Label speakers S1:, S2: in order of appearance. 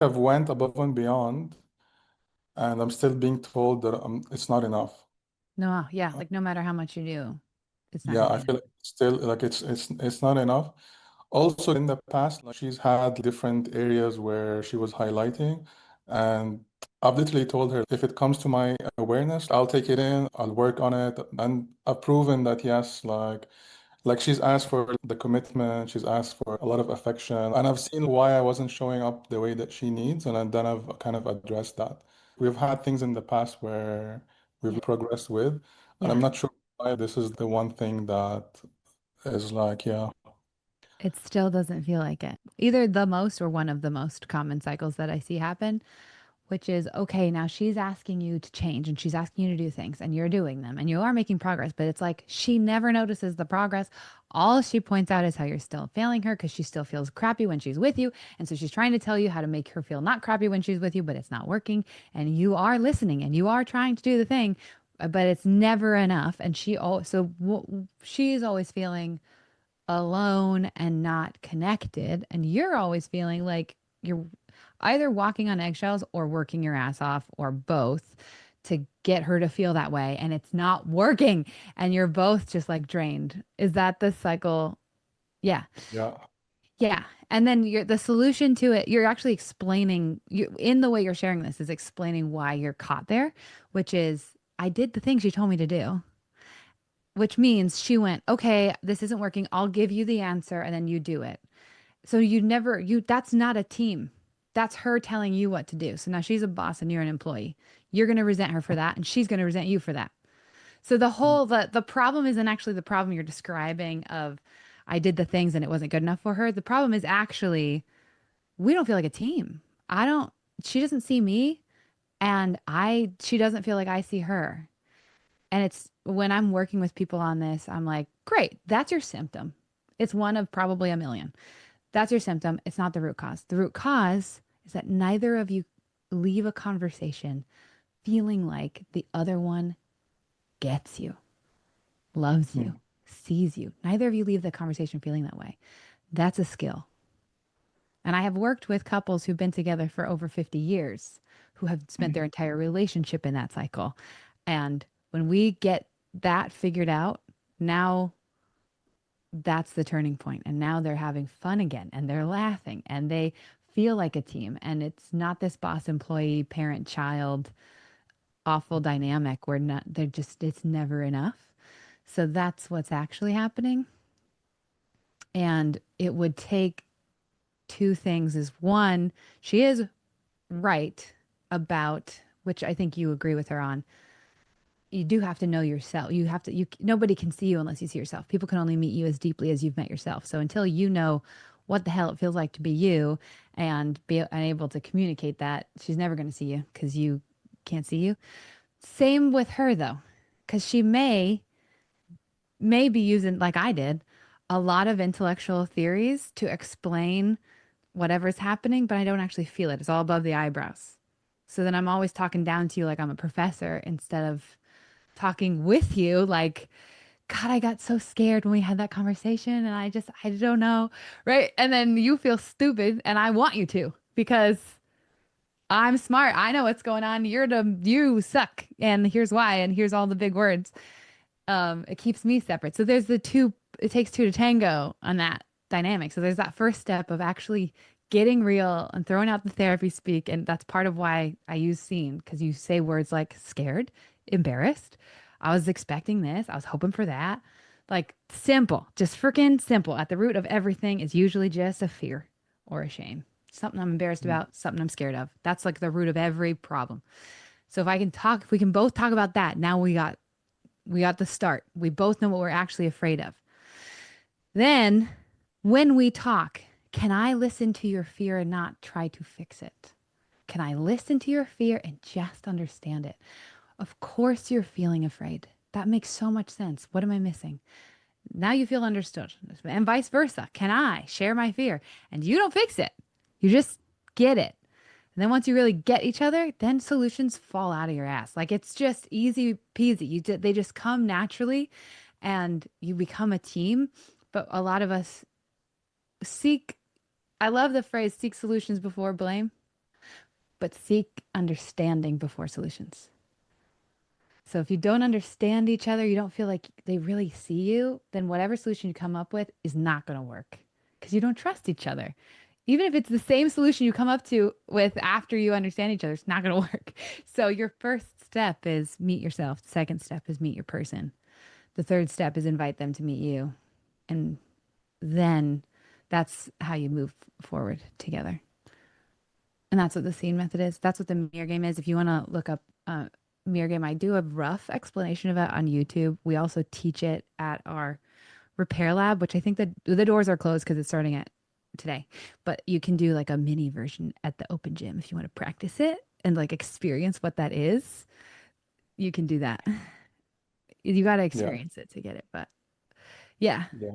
S1: I've went above and beyond, and I'm still being told that it's not enough.
S2: No, yeah, like no matter how much you do, it's not
S1: Yeah,
S2: gonna be
S1: I
S2: enough.
S1: feel like still like it's not enough. Also, in the past, like, she's had different areas where she was highlighting, and I've literally told her if it comes to my awareness, I'll take it in, I'll work on it, and I've proven that yes, like she's asked for the commitment, she's asked for a lot of affection, and I've seen why I wasn't showing up the way that she needs, and then I've kind of addressed that. We've had things in the past where we've
S2: Yeah.
S1: progressed with, and I'm
S2: Yeah.
S1: not sure why this is the one thing that is like, yeah,
S2: It still doesn't feel like it. Either the most or one of the most common cycles that I see happen, which is okay, now she's asking you to change and she's asking you to do things and you're doing them and you are making progress, but it's like she never notices the progress. All she points out is how you're still failing her because she still feels crappy when she's with you. And so she's trying to tell you how to make her feel not crappy when she's with you, but it's not working. And you are listening and you are trying to do the thing, but it's never enough. And she is always feeling alone and not connected. And you're always feeling like you're either walking on eggshells or working your ass off or both to get her to feel that way. And it's not working. And you're both just like drained. Is that the cycle? Yeah.
S1: yeah,
S2: Yeah. And then the solution to it, you're actually explaining you in the way you're sharing this is explaining why you're caught there, which is I did the things you told me to do, which means she went, okay, this isn't working. I'll give you the answer and then you do it. So that's not a team. That's her telling you what to do. So now she's a boss and you're an employee. You're going to resent her for that and she's going to resent you for that. So the problem isn't actually the problem you're describing of I did the things and it wasn't good enough for her. The problem is actually we don't feel like a team. I don't she doesn't see me and I she doesn't feel like I see her. And it's when I'm working with people on this, I'm like, great, that's your symptom. It's one of probably a million. That's your symptom. It's not the root cause. The root cause is that neither of you leave a conversation feeling like the other one gets you, loves you,
S1: mm,
S2: sees you. Neither of you leave the conversation feeling that way. That's a skill. And I have worked with couples who've been together for over 50 years who have spent their
S1: mm,
S2: entire relationship in that cycle. And when we get that figured out, now that's the turning point. And now they're having fun again and they're laughing and they feel like a team. And it's not this boss employee, parent child, awful dynamic where not, they're just, it's never enough. So that's what's actually happening. And it would take two things is one, she is right about, which I think you agree with her on. You do have to know yourself. You have to, nobody can see you unless you see yourself. People can only meet you as deeply as you've met yourself. So until you know what the hell it feels like to be you and be unable to communicate that, she's never going to see you because you can't see you. Same with her though, because she may be using, like I did, a lot of intellectual theories to explain whatever's happening, but I don't actually feel it. It's all above the eyebrows. So then I'm always talking down to you like I'm a professor instead of talking with you like, God, I got so scared when we had that conversation and I don't know. Right. And then you feel stupid and I want you to because I'm smart. I know what's going on. You suck. And here's why. And here's all the big words. It keeps me separate. So there's it takes two to tango on that dynamic. So there's that first step of actually getting real and throwing out the therapy speak. And that's part of why I use seen because you say words like scared, embarrassed. I was expecting this. I was hoping for that. Like simple, just freaking simple. At the root of everything is usually just a fear or a shame. Something I'm embarrassed
S1: mm,
S2: about, something I'm scared of. That's like the root of every problem. So if we can both talk about that, now we got the start. We both know what we're actually afraid of. Then, when we talk, can I listen to your fear and not try to fix it? Can I listen to your fear and just understand it? Of course, you're feeling afraid. That makes so much sense. What am I missing? Now you feel understood. And vice versa. Can I share my fear? And you don't fix it. You just get it. And then once you really get each other, then solutions fall out of your ass. Like it's just easy peasy. They just come naturally and you become a team. But a lot of us seek, I love the phrase seek solutions before blame. but seek understanding before solutions. So if you don't understand each other, you don't feel like they really see you, then whatever solution you come up with is not going to work because you don't trust each other. Even if it's the same solution you come up to with after you understand each other, it's not going to work. So your first step is meet yourself. The second step is meet your person. The third step is invite them to meet you. And then that's how you move forward together. And that's what the scene method is. That's what the mirror game is. If you want to look up mirror game, I do a rough explanation of it on YouTube. We also teach it at our repair lab, which I think that the doors are closed because it's starting at today. But you can do like a mini version at the open gym if you want to practice it and like experience what that is. You can do that. You got to
S1: Yeah.
S2: experience it to get it. But yeah,
S1: Yeah.